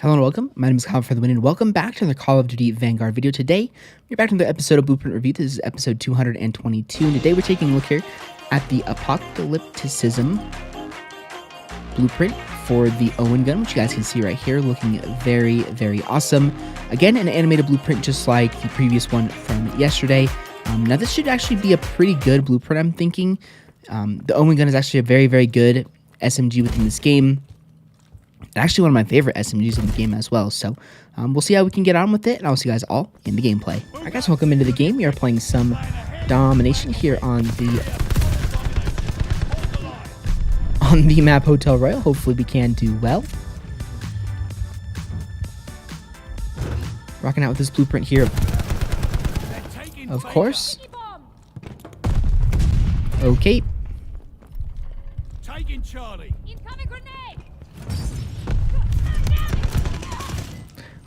Hello and welcome. My name is Scuf for the win, and welcome back to the Call of Duty Vanguard video. Today, we're back to the episode of Blueprint Review. This is episode 222, and today we're taking a look here at the Apocalypticism Blueprint for the Owen gun, which you guys can see right here, looking very, very awesome. Again, an animated blueprint just like the previous one from yesterday. Now, this should actually be a pretty good blueprint, I'm thinking. The Owen gun is actually a very, very good SMG within this game. Actually, one of my favorite SMGs in the game as well. So we'll see how we can get on with it, and I'll see you guys all in the gameplay. Alright guys, welcome into the game. We are playing some domination here on the map Hotel Royal. Hopefully we can do well. Rocking out with this blueprint here, of course. Okay. Taking Charlie.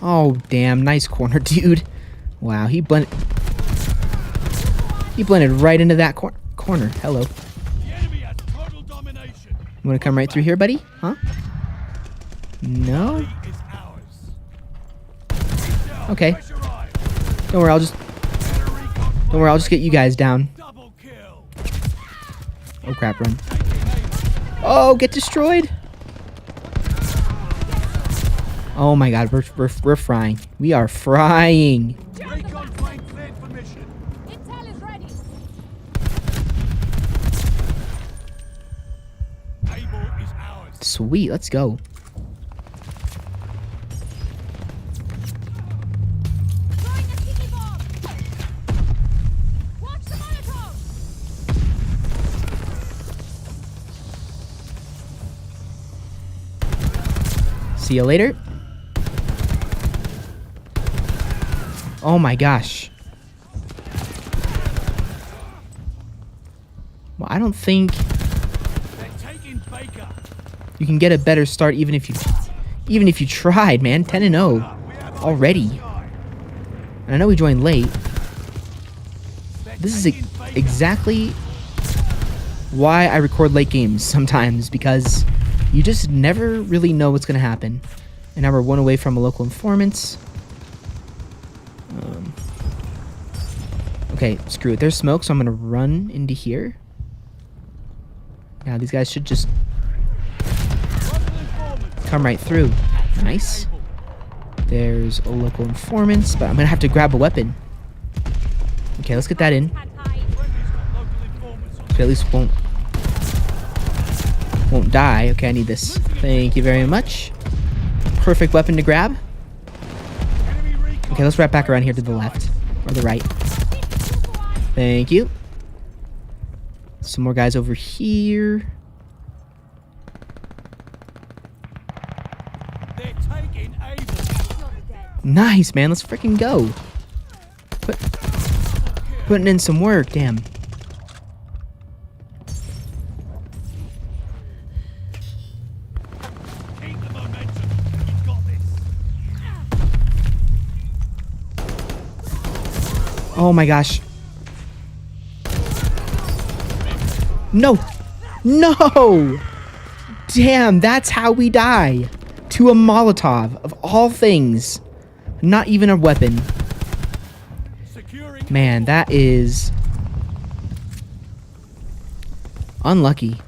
Oh, damn. Nice corner, dude. Wow, he blended right into that corner. Hello. The enemy has total domination. You want to come right through here, buddy? Huh? No? Is ours. Okay. Don't worry, I'll just get you guys down. Double kill. Oh, crap, run. Oh, get destroyed. Oh my god, we're frying. We are frying. Recon plane cleared for mission. Intel is ready. Able is ours. Sweet, let's go. Throwing a sticky bomb. Watch the Molotov. See you later. Oh my gosh. Well, I don't think They're taking Baker. you can get a better start even if you tried, man. 10-0 already. And I know we joined late. This is exactly why I record late games sometimes, because you just never really know what's going to happen. And now we're one away from a local informant. Okay, screw it. There's smoke, so I'm going to run into here. Now these guys should just come right through. Nice. There's a local informant, but I'm going to have to grab a weapon. Okay, let's get that in. So at least won't die. Okay, I need this. Thank you very much. Perfect weapon to grab. Okay, let's wrap back around here to the left. Or the right. Thank you. Some more guys over here. They're taking Able. Nice, man. Let's freaking go. Putting in some work. Damn. Keep the momentum. You've got this. Oh my gosh. No! No! Damn, that's how we die. To a Molotov, of all things. Not even a weapon. Securing. Man, that is unlucky.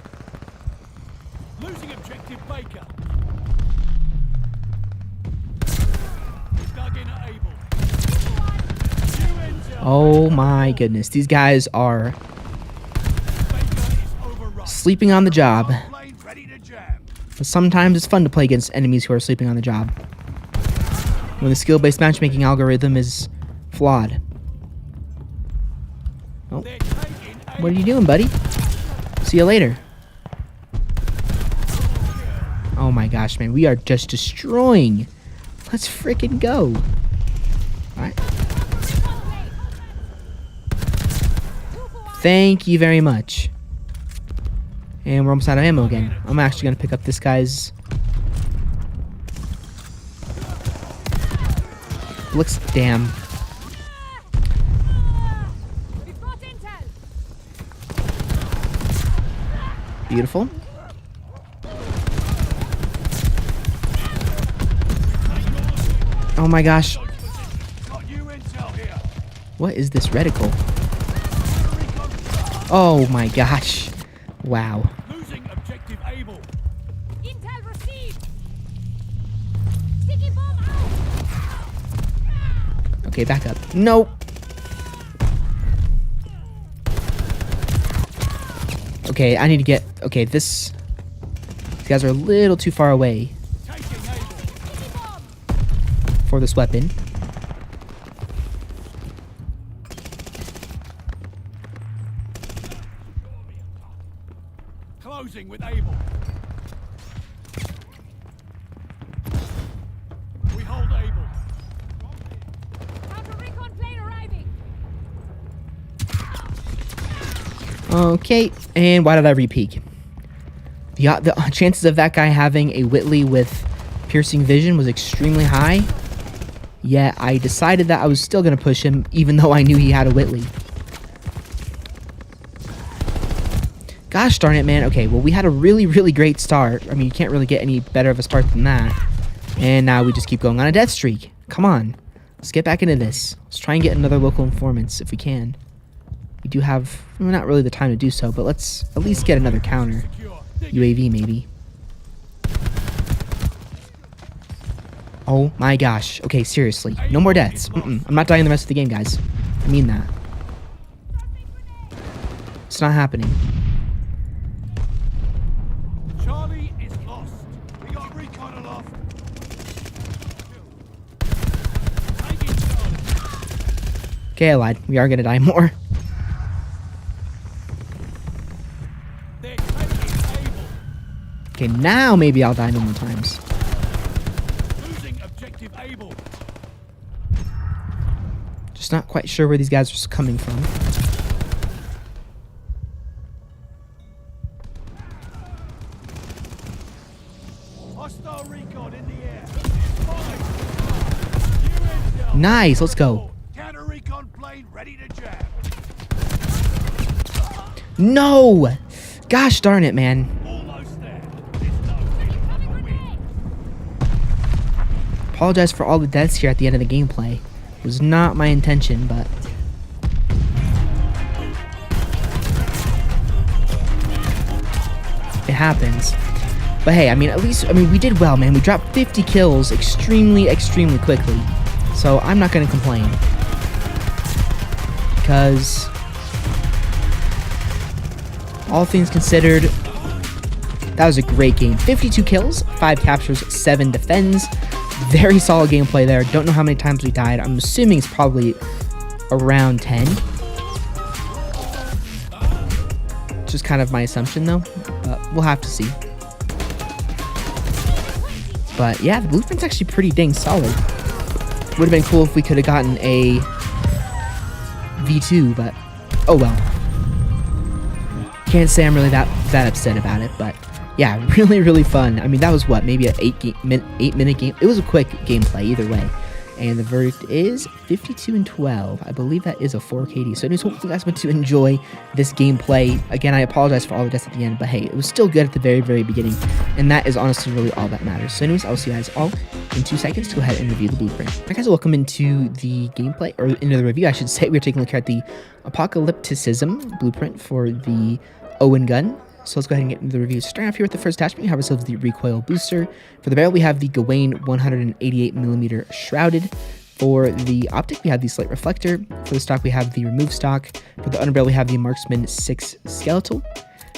Losing objective Baker. Dug in at Able. New intel. Oh my goodness. These guys are Baker is overrun. sleeping on the job. Plane ready to jam. But sometimes it's fun to play against enemies who are sleeping on the job. When the skill-based matchmaking algorithm is flawed. Oh, They're taking what are you doing, buddy? See you later. Oh my gosh, man. We are just destroying. Let's freaking go. Alright. Thank you very much. And we're almost out of ammo again. I'm actually going to pick up this guy's Blix. Damn. We've got intel. Beautiful. Oh my gosh. Got new intel here. What is this reticle? Recon. Oh my gosh. Wow. Losing objective able. Intel received. Sticky bomb out. Okay, back up. Nope. Okay, I need to get... Okay, these guys are a little too far away Taking able. Sticky bomb. for this weapon. Closing with able. We hold able. Counter recon plane arriving. Okay, and why did I re-peek? The chances of that guy having a Whitley with piercing vision was extremely high. Yet I decided that I was still going to push him, even though I knew he had a Whitley. Gosh darn it, man. Okay, well, we had a really, really great start. I mean, you can't really get any better of a start than that. And now we just keep going on a death streak. Come on. Let's get back into this. Let's try and get another local informants if we can. We do have, well, not really the time to do so, but let's at least get another counter. Secure. UAV, maybe. Oh my gosh. Okay, seriously. No more deaths. I'm not dying the rest of the game, guys. I mean that. It's not happening. Charlie is lost. We got recon aloft. Taking Charlie. Okay, I lied. We are going to die more. They're taking able. Okay, now maybe I'll die no more times. Losing objective able. Just not quite sure where these guys are coming from. Hostile recon in the air. Five. New intel. Nice, let's go. Counter recon plane ready to jam. No! Gosh darn it, man. Almost there. There's no feeling of a win. Apologize for all the deaths here at the end of the gameplay. It was not my intention, but... it happens. But hey, I mean, at least, we did well, man. We dropped 50 kills extremely, extremely quickly. So I'm not going to complain. Because... all things considered, that was a great game. 52 kills, 5 captures, 7 defends. Very solid gameplay there. Don't know how many times we died. I'm assuming it's probably around 10. Just kind of my assumption, though. We'll have to see. But yeah, the blueprint's actually pretty dang solid. Would have been cool if we could have gotten a V2, but oh well. Can't say I'm really that upset about it, but yeah, really, really fun. I mean, that was what, maybe an 8-minute game. It was a quick gameplay either way. And the verdict is 52-12. I believe that is a 4KD. So anyways, hopefully you guys went to enjoy this gameplay. Again, I apologize for all the deaths at the end, but hey, it was still good at the very, very beginning. And that is honestly really all that matters. So anyways, I'll see you guys all in 2 seconds to go ahead and review the blueprint. Alright guys, welcome into the gameplay, or into the review, I should say. We're taking a look at the Apocalypticism Blueprint for the Owen gun. So let's go ahead and get into the review. Starting off here with the first attachment, we have ourselves the recoil booster. For the barrel, we have the Gfuel 188mm shrouded. For the optic, we have the slate reflector. For the stock, we have the remove stock. For the underbarrel, we have the Marksman 6 skeletal.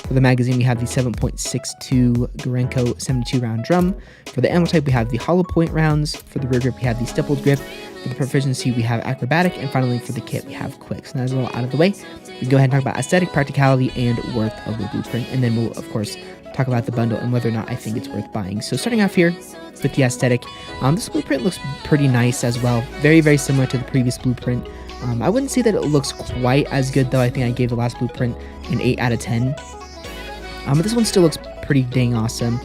For the magazine, we have the 7.62 Gorenko 72 round drum. For the ammo type, we have the hollow point rounds. For the rear grip, we have the stippled grip. For the proficiency, we have acrobatic. And finally, for the kit, we have quick. So that's a little out of the way. We can go ahead and talk about aesthetic, practicality, and worth of the blueprint. And then we'll, of course, talk about the bundle and whether or not I think it's worth buying. So starting off here with the aesthetic, this blueprint looks pretty nice as well. Very, very similar to the previous blueprint. I wouldn't say that it looks quite as good, though. I think I gave the last blueprint an 8 out of 10. But this one still looks pretty dang awesome.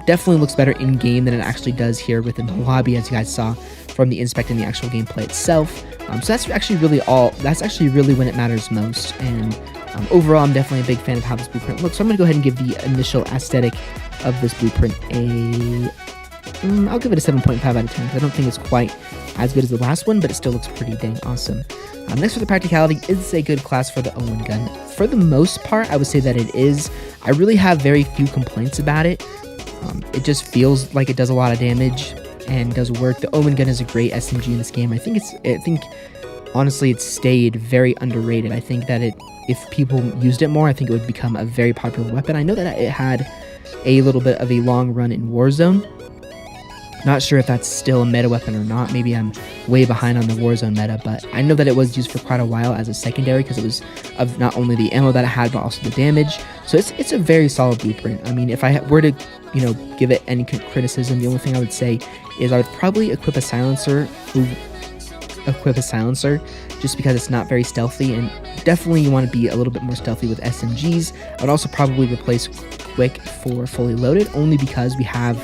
Definitely looks better in-game than it actually does here within the lobby, as you guys saw from the inspect and the actual gameplay itself. So that's actually really when it matters most. And overall, I'm definitely a big fan of how this blueprint looks. So I'm going to go ahead and give the initial aesthetic of this blueprint I'll give it a 7.5 out of 10, because I don't think it's quite as good as the last one, but it still looks pretty dang awesome. Next for the practicality, is a good class for the Owen gun. For the most part, I would say that it is. I really have very few complaints about it. It just feels like it does a lot of damage and does work. The Owen gun is a great SMG in this game. I think honestly it's stayed very underrated. I think that if people used it more, I think it would become a very popular weapon. I know that it had a little bit of a long run in Warzone. Not sure if that's still a meta weapon or not. Maybe I'm way behind on the Warzone meta, but I know that it was used for quite a while as a secondary because it was of not only the ammo that it had, but also the damage. So it's a very solid blueprint. I mean, if I were to, give it any criticism, the only thing I would say is I would probably equip a silencer just because it's not very stealthy, and definitely you want to be a little bit more stealthy with SMGs. I would also probably replace quick for fully loaded, only because we have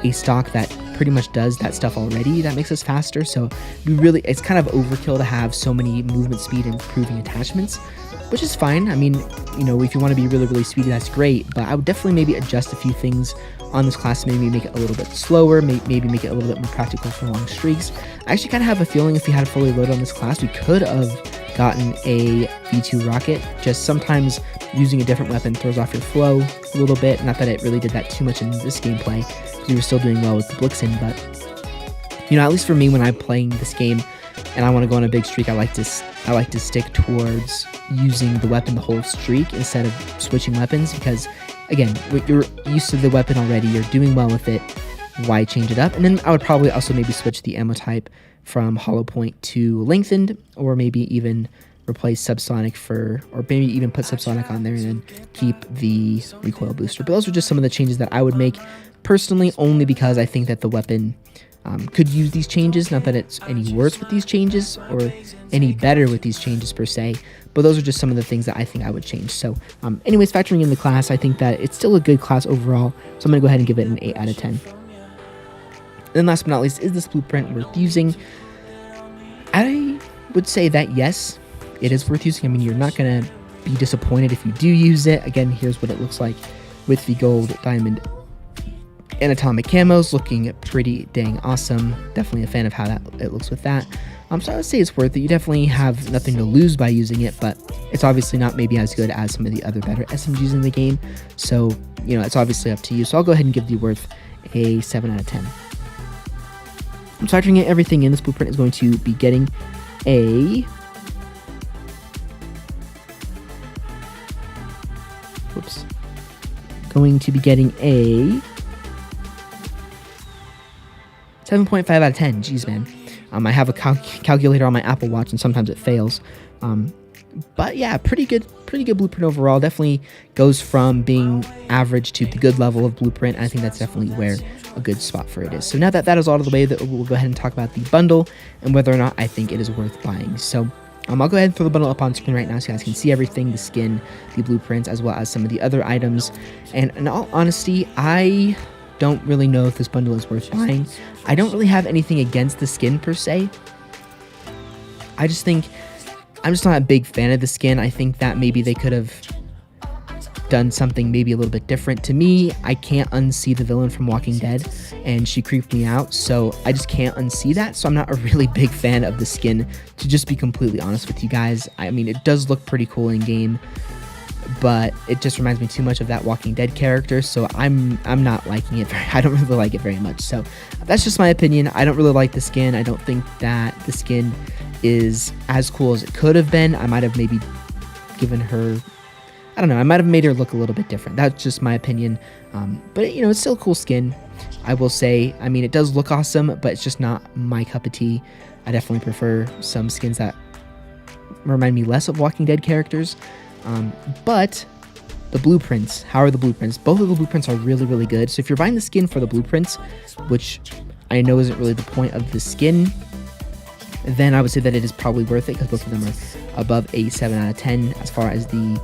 a stock that pretty much does that stuff already. That makes us faster, so it's kind of overkill to have so many movement speed and improving attachments, which is fine. I mean, if you want to be really, really speedy, that's great, but I would definitely maybe adjust a few things on this class, maybe make it a little bit slower, maybe make it a little bit more practical for long streaks. I actually kind of have a feeling if we had fully loaded on this class, we could have gotten a V2 rocket. Just sometimes using a different weapon throws off your flow a little bit. Not that it really did that too much in this gameplay, because we were still doing well with the Blixen, but at least for me, when I'm playing this game and I want to go on a big streak, I like to stick towards using the weapon the whole streak instead of switching weapons, because again, you're used to the weapon already, you're doing well with it, why change it up? And then I would probably also maybe switch the ammo type from hollow point to lengthened, or maybe even replace subsonic or maybe even put subsonic on there and then keep the recoil booster. But those are just some of the changes that I would make personally, only because I think that the weapon could use these changes. Not that it's any worse with these changes or any better with these changes per se, but those are just some of the things that I think I would change. So anyways, factoring in the class, I think that it's still a good class overall, so I'm going to go ahead and give it an 8 out of 10. And then last but not least, is this blueprint worth using? I would say that yes, it is worth using. I mean, you're not going to be disappointed if you do use it. Again, here's what it looks like with the gold, diamond, and atomic camos, looking pretty dang awesome. Definitely a fan of how it looks with that. So I would say it's worth it. You definitely have nothing to lose by using it, but it's obviously not maybe as good as some of the other better SMGs in the game. So, it's obviously up to you. So I'll go ahead and give the worth a 7 out of 10. I'm factoring in everything in. This blueprint is going to be getting a... Going to be getting a 7.5 out of 10. Jeez, man. I have a calculator on my Apple Watch, and sometimes it fails. But yeah, pretty good blueprint overall. Definitely goes from being average to the good level of blueprint. I think that's definitely where a good spot for it is. So now that that is all of the way, that we'll go ahead and talk about the bundle and whether or not I think it is worth buying. So I'll go ahead and throw the bundle up on screen right now so you guys can see everything, the skin, the blueprints, as well as some of the other items. And in all honesty, I don't really know if this bundle is worth buying. I don't really have anything against the skin per se. I just think I'm just not a big fan of the skin. I think that maybe they could have done something maybe a little bit different. To me, I can't unsee the villain from Walking Dead, and she creeped me out, so I just can't unsee that. So I'm not a really big fan of the skin, to just be completely honest with you guys. I mean, it does look pretty cool in game, but it just reminds me too much of that Walking Dead character, so I'm not liking it. I don't really like it very much. So that's just my opinion. I don't really like the skin. I don't think that the skin is as cool as it could have been. I might have maybe given her, I don't know, I might have made her look a little bit different. That's just my opinion. But it's still a cool skin, I will say. I mean, it does look awesome, but it's just not my cup of tea. I definitely prefer some skins that remind me less of Walking Dead characters. But the blueprints, how are the blueprints? Both of the blueprints are really, really good. So if you're buying the skin for the blueprints, which I know isn't really the point of the skin, then I would say that it is probably worth it, because both of them are above a 7 out of 10 as far as the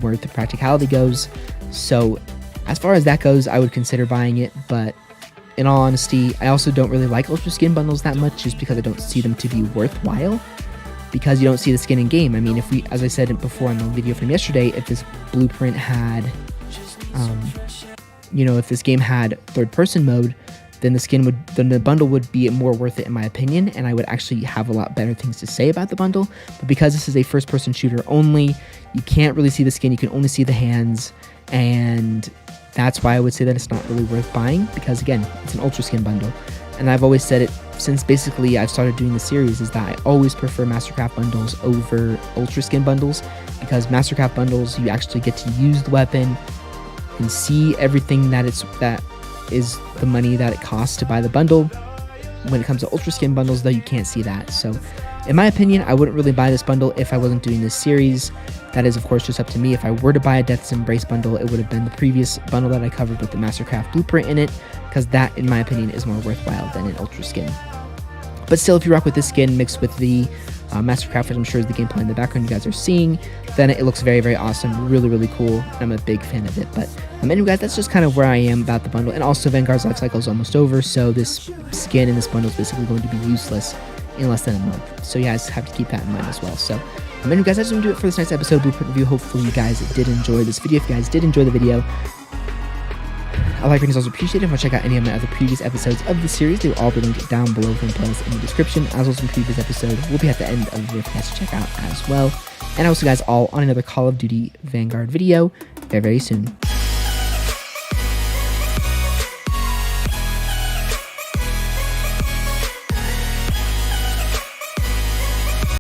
worth of practicality goes. So as far as that goes, I would consider buying it. But in all honesty, I also don't really like Ultra Skin bundles that much, just because I don't see them to be worthwhile, because you don't see the skin in game. I mean, if we, as I said before in the video from yesterday, if this blueprint had, if this game had third person mode, then the bundle would be more worth it in my opinion, and I would actually have a lot better things to say about the bundle. But because this is a first-person shooter only, you can't really see the skin, you can only see the hands, and that's why I would say that it's not really worth buying, because again, it's an Ultra Skin bundle. And I've always said it since basically I've started doing the series, is that I always prefer Mastercraft bundles over Ultra Skin bundles, because Mastercraft bundles, you actually get to use the weapon and see everything that is the money that it costs to buy the bundle. When it comes to Ultra Skin bundles, though, you can't see that. So in my opinion, I wouldn't really buy this bundle if I wasn't doing this series. That is, of course, just up to me. If I were to buy a Death's Embrace bundle, it would have been the previous bundle that I covered with the Mastercraft Blueprint in it, because that, in my opinion, is more worthwhile than an Ultra Skin. But still, if you rock with this skin mixed with the Mastercraft, which I'm sure is the gameplay in the background you guys are seeing, then it looks very, very awesome, really, really cool. I'm a big fan of it. But anyway, guys, that's just kind of where I am about the bundle. And also, Vanguard's life cycle is almost over, so this skin in this bundle is basically going to be useless in less than a month. So you guys have to keep that in mind as well. So anyway, guys, that's going to do it for this next episode of Blueprint Review. Hopefully you guys did enjoy this video. If you guys did enjoy the video, a like rating is also appreciated. If you want to check out any of my other previous episodes of the series, they will all be linked down below from playlist in the description, as well as some previous episodes will be at the end of the video for you guys to check out as well. And I will see you guys all on another Call of Duty Vanguard video very, very soon.